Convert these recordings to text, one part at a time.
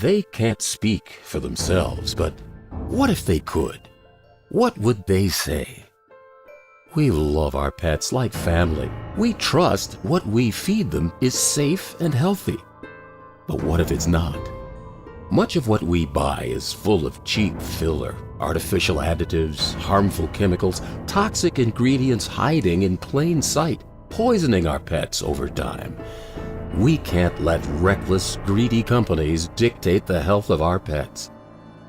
They can't speak for themselves, but what if they could? What would they say? We love our pets like family. We trust what we feed them is safe and healthy. But what if it's not? Much of what we buy is full of cheap filler, artificial additives, harmful chemicals, toxic ingredients hiding in plain sight, poisoning our pets over time. We can't let reckless, greedy companies dictate the health of our pets.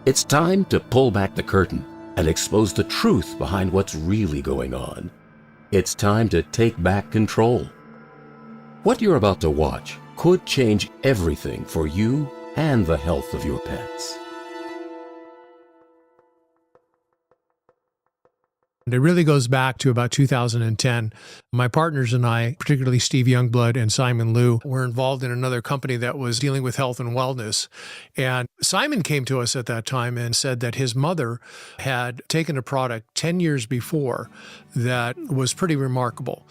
It's time to pull back the curtain and expose the truth behind what's really going on. It's time to take back control. What you're about to watch could change everything for you and the health of your pets. It really goes back to about 2010. My partners and I, particularly Steve Youngblood and Simon Liu, were involved in another company that was dealing with health and wellness. And Simon came to us at that time and said that his mother had taken a product 10 years before that was pretty remarkable.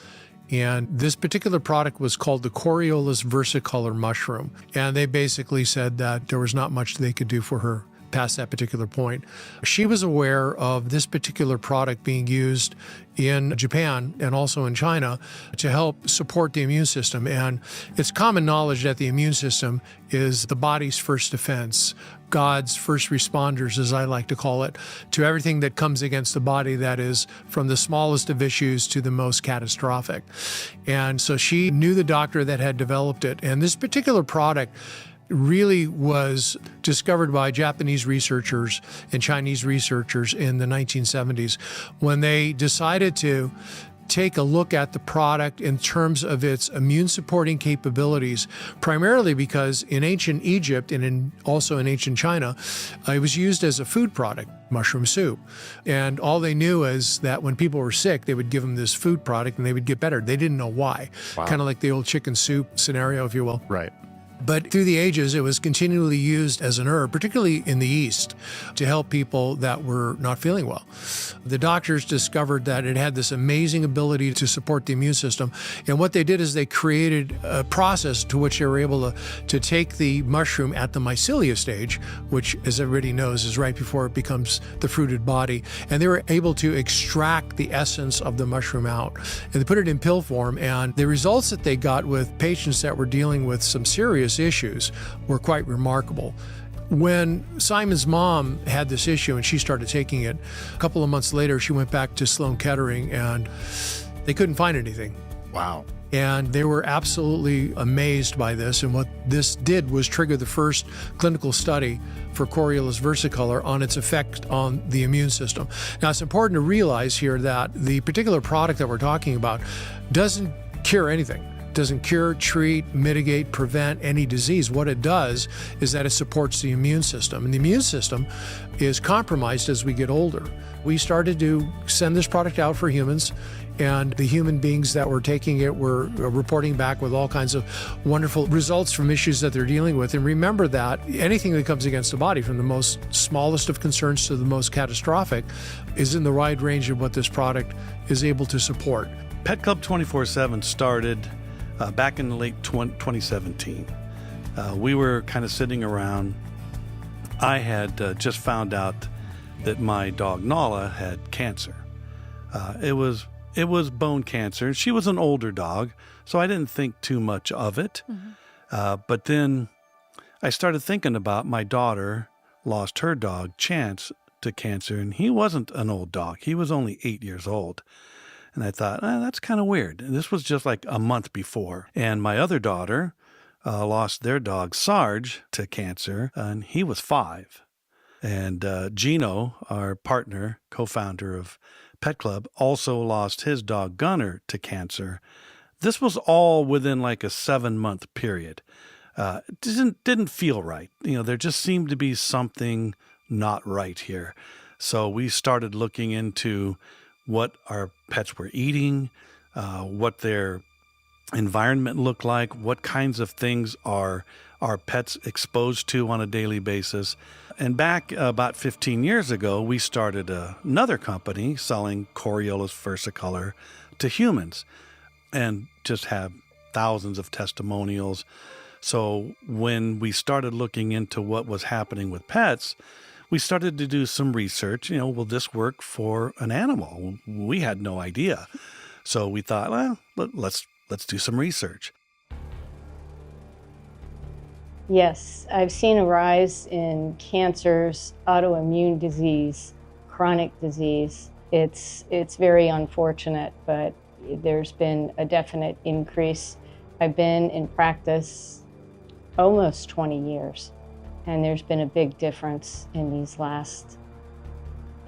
And this particular product was called the Coriolus versicolor mushroom. And they basically said that there was not much they could do for her past that particular point. She was aware of this particular product being used in Japan and also in China to help support the immune system. And it's common knowledge that the immune system is the body's first defense, God's first responders, as I like to call it, to everything that comes against the body, that is from the smallest of issues to the most catastrophic. And so she knew the doctor that had developed it. And this particular product really was discovered by Japanese researchers and Chinese researchers in the 1970s when they decided to take a look at the product in terms of its immune supporting capabilities, primarily because in ancient Egypt and also in ancient China, it was used as a food product, mushroom soup. And all they knew is that when people were sick, they would give them this food product and they would get better. They didn't know why. Wow. Kind of like the old chicken soup scenario, if you will. Right. But through the ages, it was continually used as an herb, particularly in the East, to help people that were not feeling well. The doctors discovered that it had this amazing ability to support the immune system. And what they did is they created a process to which they were able to take the mushroom at the mycelia stage, which, as everybody knows, is right before it becomes the fruited body. And they were able to extract the essence of the mushroom out. And they put it in pill form. And the results that they got with patients that were dealing with some serious issues were quite remarkable. When Simon's mom had this issue and she started taking it, a couple of months later, she went back to Sloan Kettering and they couldn't find anything. Wow. And they were absolutely amazed by this. And what this did was trigger the first clinical study for Coriolus versicolor on its effect on the immune system. Now, it's important to realize here that the particular product that we're talking about doesn't cure anything. Doesn't cure, treat, mitigate, prevent any disease. What it does is that it supports the immune system. And the immune system is compromised as we get older. We started to send this product out for humans, and the human beings that were taking it were reporting back with all kinds of wonderful results from issues that they're dealing with. And remember that anything that comes against the body, from the most smallest of concerns to the most catastrophic, is in the wide range of what this product is able to support. Pet Club 24/7 started back in the late 2017. We were kind of sitting around. I had just found out that my dog Nala had cancer. It was bone cancer. She was an older dog, so I didn't think too much of it. Mm-hmm. But then I started thinking about my daughter lost her dog, Chance, to cancer, and he wasn't an old dog. He was only 8 years old. And I thought, that's kind of weird. And this was just like a month before. And my other daughter lost their dog, Sarge, to cancer, and he was 5. And Gino, our partner, co-founder of Pet Club, also lost his dog, Gunner, to cancer. This was all within like a 7-month period. It didn't feel right. You know, there just seemed to be something not right here. So we started looking into what our pets were eating, what their environment looked like, what kinds of things are our pets exposed to on a daily basis. And back about 15 years ago, we started another company selling Coriolus versicolor to humans and just have thousands of testimonials. So when we started looking into what was happening with pets, we started to do some research. Will this work for an animal? We had no idea. So we thought, well, let's do some research. Yes, I've seen a rise in cancers, autoimmune disease, chronic disease. It's very unfortunate, but there's been a definite increase. I've been in practice almost 20 years, and there's been a big difference in these last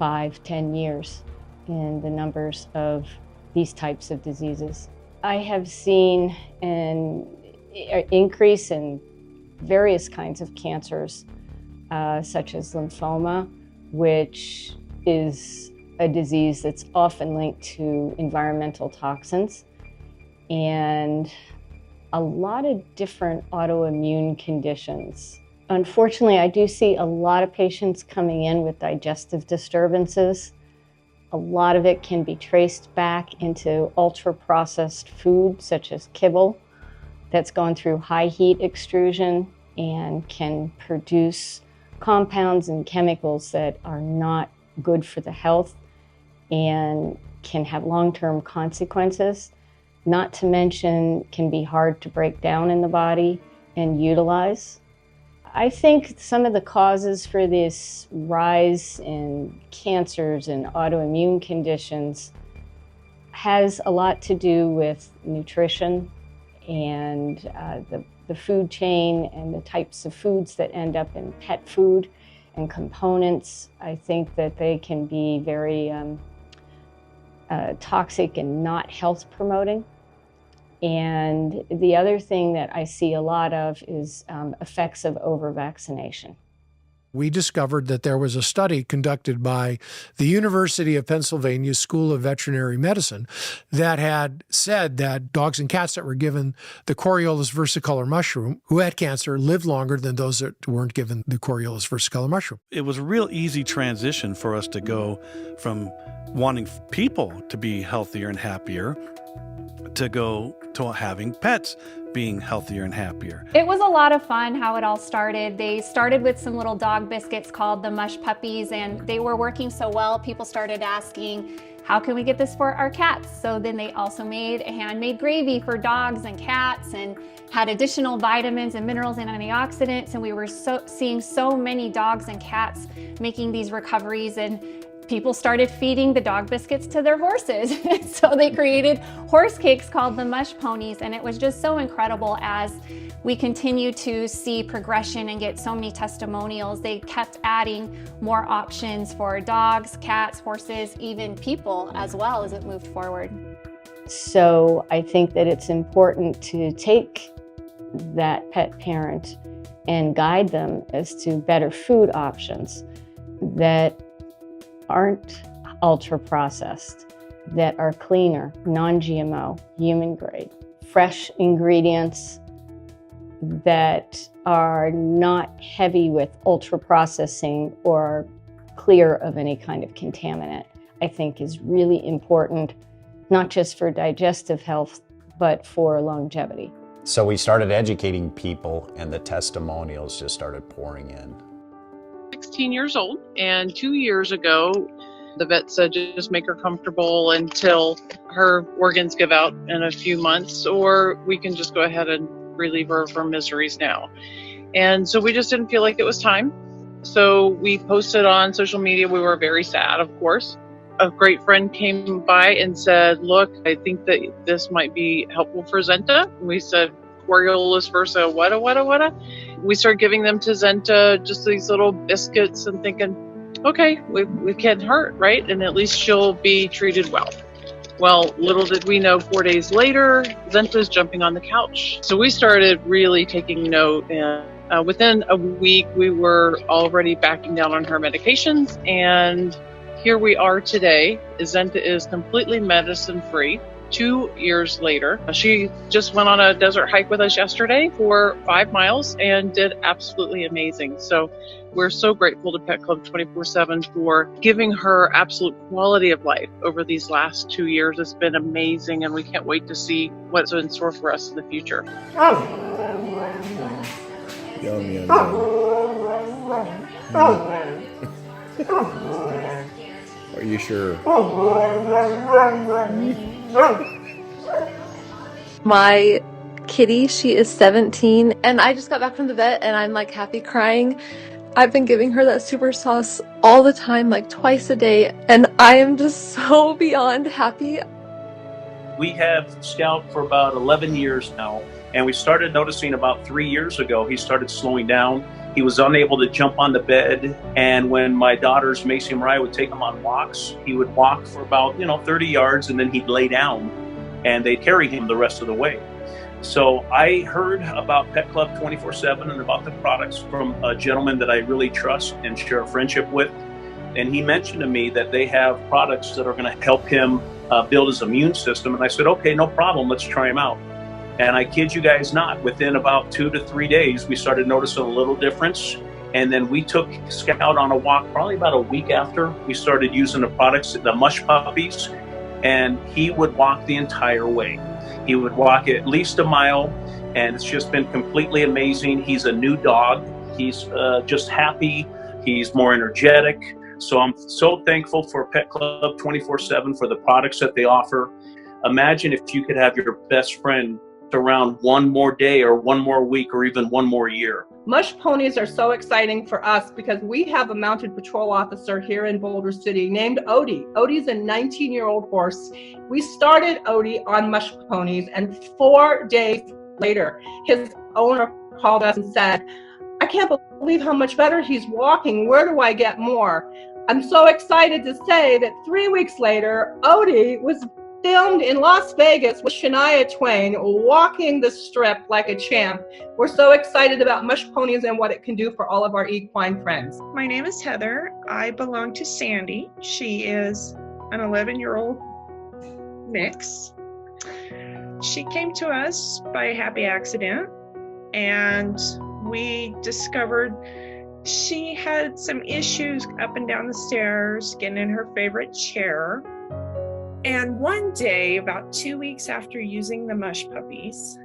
5-10 years in the numbers of these types of diseases. I have seen an increase in various kinds of cancers, such as lymphoma, which is a disease that's often linked to environmental toxins, and a lot of different autoimmune conditions. Unfortunately, I do see a lot of patients coming in with digestive disturbances. A lot of it can be traced back into ultra-processed food, such as kibble, that's gone through high heat extrusion and can produce compounds and chemicals that are not good for the health and can have long-term consequences. Not to mention, can be hard to break down in the body and utilize. I think some of the causes for this rise in cancers and autoimmune conditions has a lot to do with nutrition and the food chain and the types of foods that end up in pet food and components. I think that they can be very toxic and not health promoting. And the other thing that I see a lot of is effects of over-vaccination. We discovered that there was a study conducted by the University of Pennsylvania School of Veterinary Medicine that had said that dogs and cats that were given the Coriolus versicolor mushroom who had cancer lived longer than those that weren't given the Coriolus versicolor mushroom. It was a real easy transition for us to go from wanting people to be healthier and happier to go to having pets being healthier and happier. It was a lot of fun how it all started. They started with some little dog biscuits called the Mush Puppies, and they were working so well, people started asking, how can we get this for our cats? So then they also made a handmade gravy for dogs and cats and had additional vitamins and minerals and antioxidants, and we were seeing so many dogs and cats making these recoveries, and people started feeding the dog biscuits to their horses. So they created horse cakes called the Mush Ponies, and it was just so incredible as we continue to see progression and get so many testimonials. They kept adding more options for dogs, cats, horses, even people as well as it moved forward. So I think that it's important to take that pet parent and guide them as to better food options that aren't ultra processed, that are cleaner, non-GMO, human grade, fresh ingredients that are not heavy with ultra processing or clear of any kind of contaminant, I think is really important, not just for digestive health, but for longevity. So we started educating people and the testimonials just started pouring in. 16 years old, and 2 years ago the vet said just make her comfortable until her organs give out in a few months, or we can just go ahead and relieve her of her miseries now. And so we just didn't feel like it was time. So we posted on social media. We were very sad, of course. A great friend came by and said, look, I think that this might be helpful for Zenta. And we said, Coriolus versa, what? We started giving them to Zenta, just these little biscuits, and thinking, okay, we can't hurt, right? And at least she'll be treated well. Well, little did we know, 4 days later, Zenta's jumping on the couch. So we started really taking note, and within a week, we were already backing down on her medications, and here we are today. Zenta is completely medicine-free. 2 years later, she just went on a desert hike with us yesterday for 5 miles and did absolutely amazing. So we're so grateful to Pet Club 24/7 for giving her absolute quality of life over these last 2 years. It's been amazing, and we can't wait to see what's in store for us in the future. Yum, yum, yum. Are you sure? My kitty, she is 17, and I just got back from the vet and I'm like happy crying. I've been giving her that super sauce all the time, like twice a day, and I am just so beyond happy. We have Scout for about 11 years now, and we started noticing about 3 years ago he started slowing down. He was unable to jump on the bed, and when my daughters Macy and Mariah would take him on walks, he would walk for about 30 yards and then he'd lay down, and they'd carry him the rest of the way. So I heard about Pet Club 24/7 and about the products from a gentleman that I really trust and share a friendship with. And he mentioned to me that they have products that are going to help him build his immune system. And I said, okay, no problem. Let's try them out. And I kid you guys not, within about 2 to 3 days, we started noticing a little difference. And then we took Scout on a walk probably about a week after we started using the products, the mush puppies, and he would walk the entire way. He would walk at least a mile, and it's just been completely amazing. He's a new dog. He's just happy. He's more energetic. So I'm so thankful for Pet Club 24/7 for the products that they offer. Imagine if you could have your best friend around one more day or one more week or even one more year. Mush ponies are so exciting for us because we have a mounted patrol officer here in Boulder City named Odie. Odie's a 19-year-old horse. We started Odie on mush ponies, and 4 days later, his owner called us and said, I can't believe how much better he's walking. Where do I get more? I'm so excited to say that 3 weeks later, Odie was filmed in Las Vegas with Shania Twain walking the strip like a champ. We're so excited about mush ponies and what it can do for all of our equine friends. My name is Heather. I belong to Sandy. She is an 11-year-old mix. She came to us by a happy accident, and we discovered she had some issues up and down the stairs, getting in her favorite chair. And one day, about 2 weeks after using the mush puppies,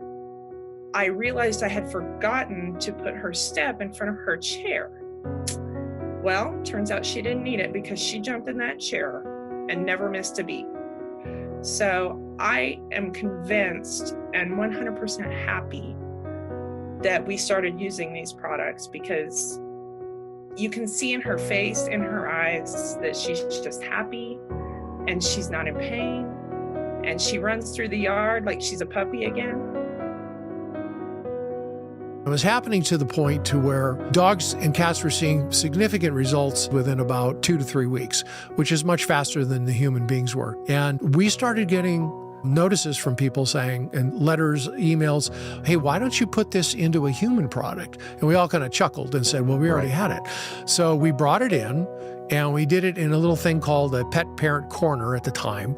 I realized I had forgotten to put her step in front of her chair. Well, turns out she didn't need it because she jumped in that chair and never missed a beat. So I am convinced and 100% happy that we started using these products, because you can see in her face, in her eyes, that she's just happy and she's not in pain, and she runs through the yard like she's a puppy again. It was happening to the point to where dogs and cats were seeing significant results within about 2 to 3 weeks, which is much faster than the human beings were. And we started getting notices from people saying, and letters, emails, hey, why don't you put this into a human product? And we all kind of chuckled and said, well, we already had it. So we brought it in, and we did it in a little thing called a pet parent corner at the time.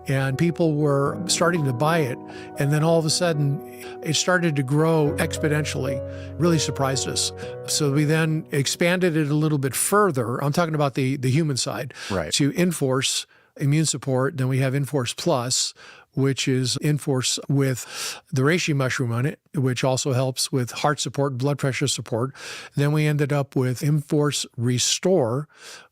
And people were starting to buy it. And then all of a sudden, it started to grow exponentially. Really surprised us. So we then expanded it a little bit further. I'm talking about the human side. Right. To Enforce immune support. Then we have Enforce Plus, which is Enforce with the reishi mushroom on it, which also helps with heart support, blood pressure support. Then we ended up with Enforce Restore,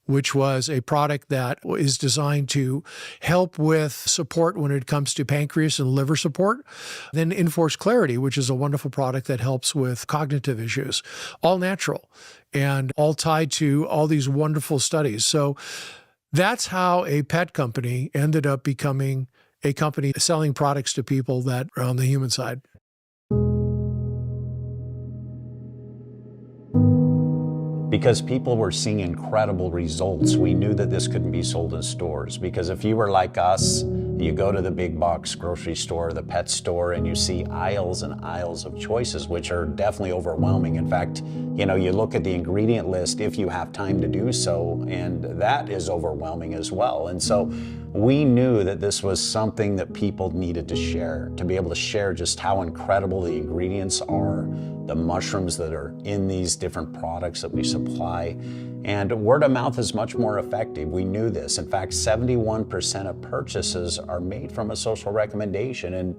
which was a product that is designed to help with support when it comes to pancreas and liver support. Then Enforce Clarity, which is a wonderful product that helps with cognitive issues, all natural and all tied to all these wonderful studies. So that's how a pet company ended up becoming a company selling products to people that are on the human side. Because people were seeing incredible results, we knew that this couldn't be sold in stores. Because if you were like us, you go to the big box grocery store, the pet store, and you see aisles and aisles of choices, which are definitely overwhelming. In fact, you look at the ingredient list if you have time to do so, and that is overwhelming as well. And so we knew that this was something that people needed to share, to be able to share just how incredible the ingredients are, the mushrooms that are in these different products that we supply. And word of mouth is much more effective. We knew this. In fact, 71% of purchases are made from a social recommendation. And,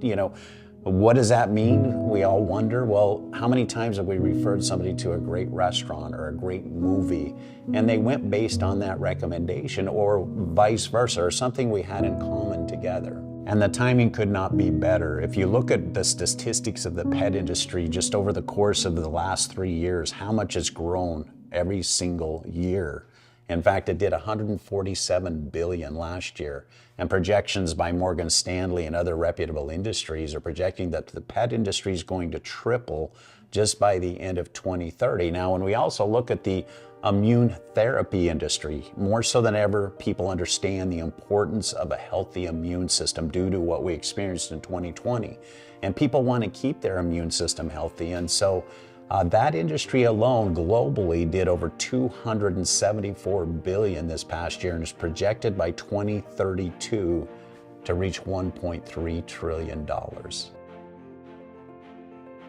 What does that mean? We all wonder. Well, how many times have we referred somebody to a great restaurant or a great movie and they went based on that recommendation, or vice versa, or something we had in common together? And the timing could not be better. If you look at the statistics of the pet industry just over the course of the last 3 years, how much it's grown every single year. In fact, it did 147 billion last year, and projections by Morgan Stanley and other reputable industries are projecting that the pet industry is going to triple just by the end of 2030. Now, when we also look at the immune therapy industry, more so than ever, people understand the importance of a healthy immune system due to what we experienced in 2020. And people want to keep their immune system healthy. And so that industry alone globally did over 274 billion this past year and is projected by 2032 to reach $1.3 trillion.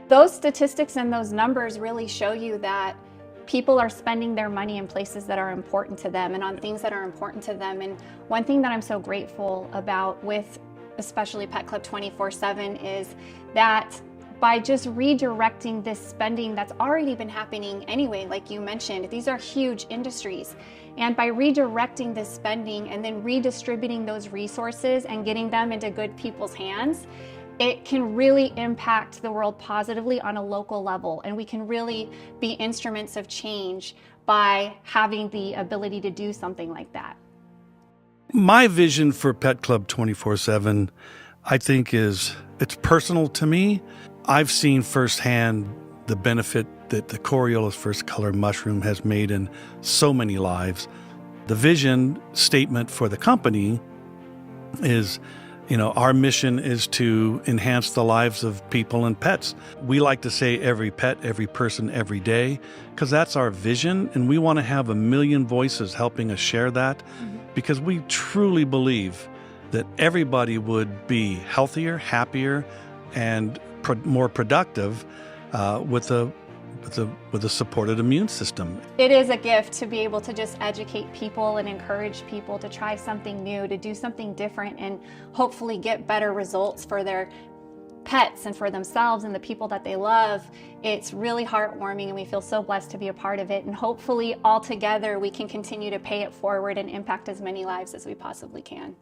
Those statistics and those numbers really show you that people are spending their money in places that are important to them and on things that are important to them. And one thing that I'm so grateful about with especially Pet Club 24/7 is that by just redirecting this spending that's already been happening anyway, like you mentioned, these are huge industries. And by redirecting this spending and then redistributing those resources and getting them into good people's hands, it can really impact the world positively on a local level. And we can really be instruments of change by having the ability to do something like that. My vision for Pet Club 24/7, I think it's personal to me. I've seen firsthand the benefit that the Coriola's First Color mushroom has made in so many lives. The vision statement for the company is, our mission is to enhance the lives of people and pets. We like to say every pet, every person, every day, because that's our vision. And we want to have 1 million voices helping us share that, because we truly believe that everybody would be healthier, happier, and more productive with a supported immune system. It is a gift to be able to just educate people and encourage people to try something new, to do something different, and hopefully get better results for their pets and for themselves and the people that they love. It's really heartwarming, and we feel so blessed to be a part of it. And hopefully all together we can continue to pay it forward and impact as many lives as we possibly can.